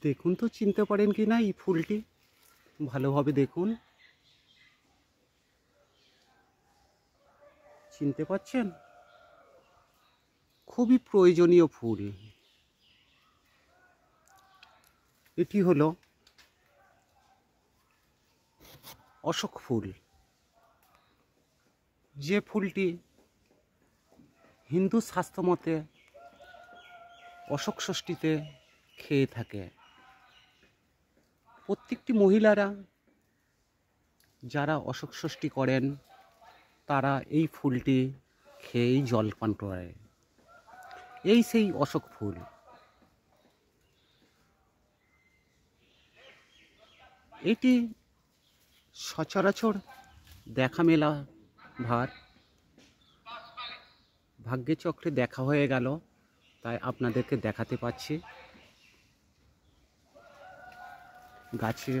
দেখুন তো চিনতে পারেন কি না এই ফুলটি, ভালোভাবে দেখুন। চিনতে পাচ্ছেন? খুবই প্রয়োজনীয় ফুল। এটি হলো অশোক ফুল, যে ফুলটি হিন্দু শাস্ত্র মতে অশোক ষষ্ঠীতে খেয়ে থাকে। প্রত্যেকটি মহিলারা যারা অশোক ষষ্ঠী করেন তারা এই ফুলটি খেয়েই জলপান করে। এই সেই অশোক ফুল। এটি সচরাচর দেখা মেলা ভার, ভাগ্যের চক্রে দেখা হয়ে গেল, তাই আপনাদেরকে দেখাতে পাচ্ছি। গাছে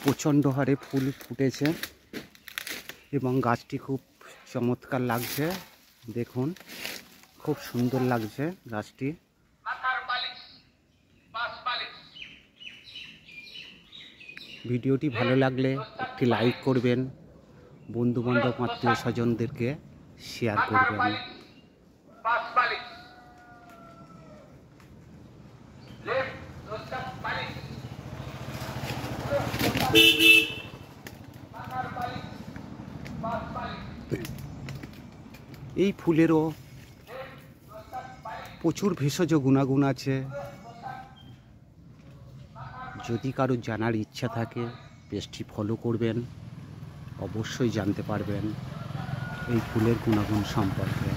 প্রচণ্ড হারে ফুল ফুটেছে এবং গাছটি খুব চমৎকার লাগছে। দেখুন, খুব সুন্দর লাগছে গাছটি। ভিডিওটি ভালো লাগলে একটি লাইক করবেন, বন্ধুবান্ধব আত্মীয় স্বজনদেরকে শেয়ার করবেন। এই ফুলেরও প্রচুর ভেষজ গুণাগুণ আছে। যদি কারো জানার ইচ্ছা থাকে পেজটি ফলো করবেন, অবশ্যই জানতে পারবেন এই ফুলের গুণাগুণ সম্পর্কে।